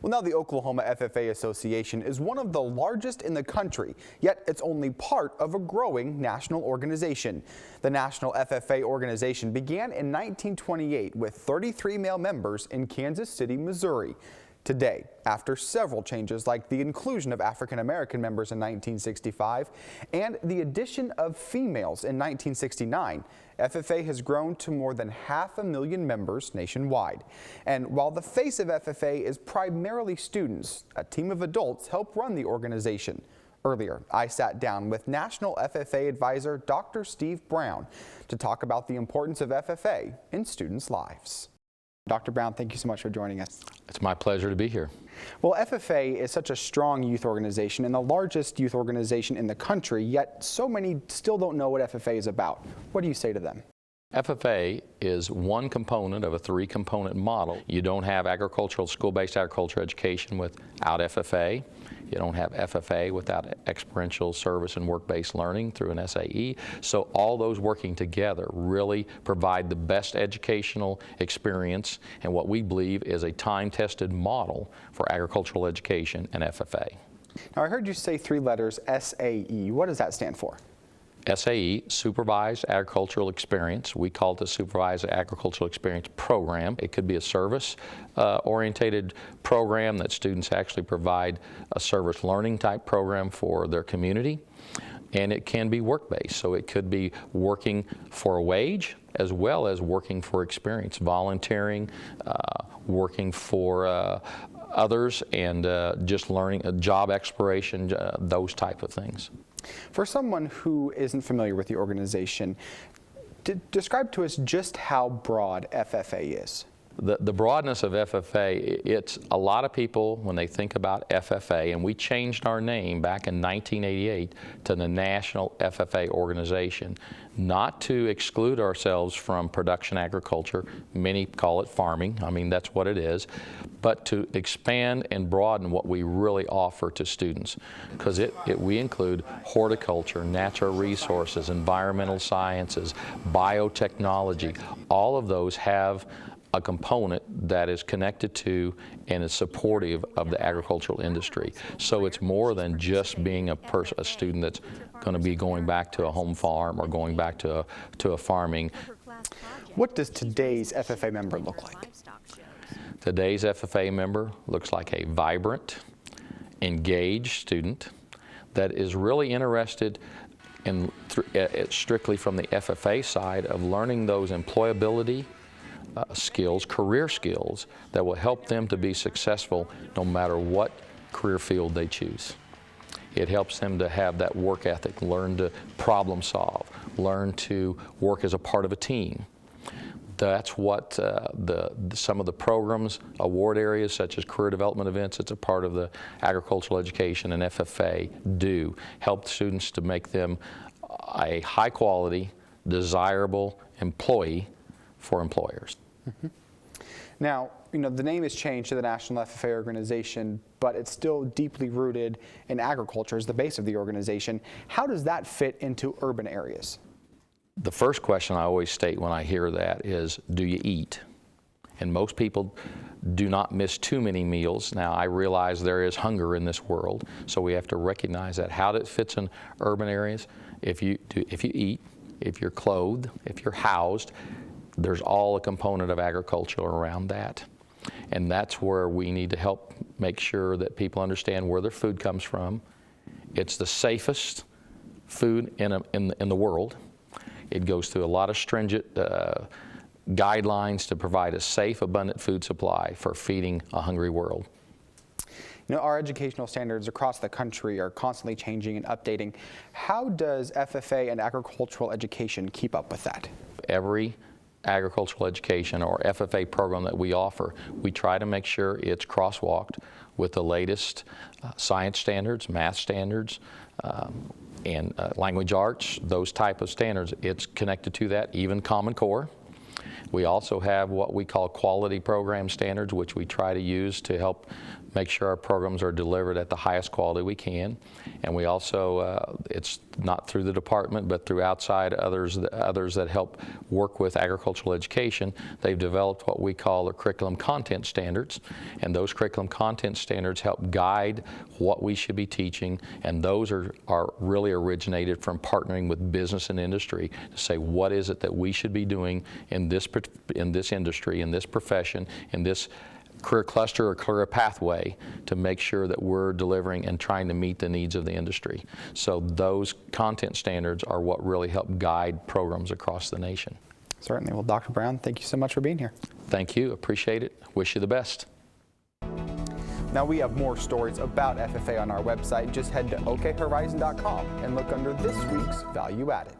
Well, now the Oklahoma FFA Association is one of the largest in the country, yet it's only part of a growing national organization. The National FFA organization began in 1928 with 33 male members in Kansas City, Missouri. Today, after several changes like the inclusion of African American members in 1965 and the addition of females in 1969, FFA has grown to more than 500,000 members nationwide. And while the face of FFA is primarily students, a team of adults help run the organization. Earlier, I sat down with National FFA Advisor Dr. Steve Brown to talk about the importance of FFA in students' lives. Dr. Brown, thank you so much for joining us. It's my pleasure to be here. Well, FFA is such a strong youth organization and the largest youth organization in the country, yet so many still don't know what FFA is about. What do you say to them? FFA is one component of a three-component model. You don't have school-based agricultural education without FFA. You don't have FFA without experiential service and work-based learning through an SAE. So all those working together really provide the best educational experience and what we believe is a time-tested model for agricultural education and FFA. Now, I heard you say three letters, SAE. What does that stand for? SAE, Supervised Agricultural Experience. We call it the Supervised Agricultural Experience Program. It could be a service-orientated program that students actually provide a service learning type program for their community. And it can be work-based, so it could be working for a wage as well as working for experience, volunteering, working for others, and just learning, job exploration, those type of things. For someone who isn't familiar with the organization, describe to us just how broad FFA is. The broadness of FFA, it's a lot of people when they think about FFA, and we changed our name back in 1988 to the National FFA Organization, not to exclude ourselves from production agriculture. Many call it farming. I mean, that's what it is. But to expand and broaden what we really offer to students, because we include horticulture, natural resources, environmental sciences, biotechnology. All of those have a component that is connected to and is supportive of the agricultural industry. So it's more than just being a student that's going to be going back to a home farm or going back to a farming. What does today's FFA member look like? Today's FFA member looks like a vibrant, engaged student that is really interested in strictly from the FFA side of learning those employability skills, career skills that will help them to be successful no matter what career field they choose. It helps them to have that work ethic, learn to problem solve, learn to work as a part of a team. That's what some of the programs, award areas such as career development events, it's a part of the agricultural education and FFA do, help students to make them a high quality, desirable employee for employers. Mm-hmm. Now, the name has changed to the National FFA Organization, but it's still deeply rooted in agriculture as the base of the organization. How does that fit into urban areas? The first question I always state when I hear that is, do you eat? And most people do not miss too many meals. Now, I realize there is hunger in this world, so we have to recognize that. How it fits in urban areas, if you eat, if you're clothed, if you're housed, there's all a component of agriculture around that. And that's where we need to help make sure that people understand where their food comes from. It's the safest food in the world. It goes through a lot of stringent guidelines to provide a safe, abundant food supply for feeding a hungry world. Our educational standards across the country are constantly changing and updating. How does FFA and agricultural education keep up with that? Every agricultural education or FFA program that we offer, we try to make sure it's crosswalked with the latest science standards, math standards, and language arts, those type of standards. It's connected to that, even Common Core. We also have what we call quality program standards, which we try to use to help make sure our programs are delivered at the highest quality we can. And we also, it's not through the department, but through outside others that help work with agricultural education. They've developed what we call the curriculum content standards, and those curriculum content standards help guide what we should be teaching, and those are really originated from partnering with business and industry to say what is it that we should be doing in this industry, in this profession, in this career cluster or career pathway to make sure that we're delivering and trying to meet the needs of the industry. So those content standards are what really help guide programs across the nation. Certainly. Well, Dr. Brown, thank you so much for being here. Thank you. Appreciate it. Wish you the best. Now, we have more stories about FFA on our website. Just head to okhorizon.com and look under this week's Value Added.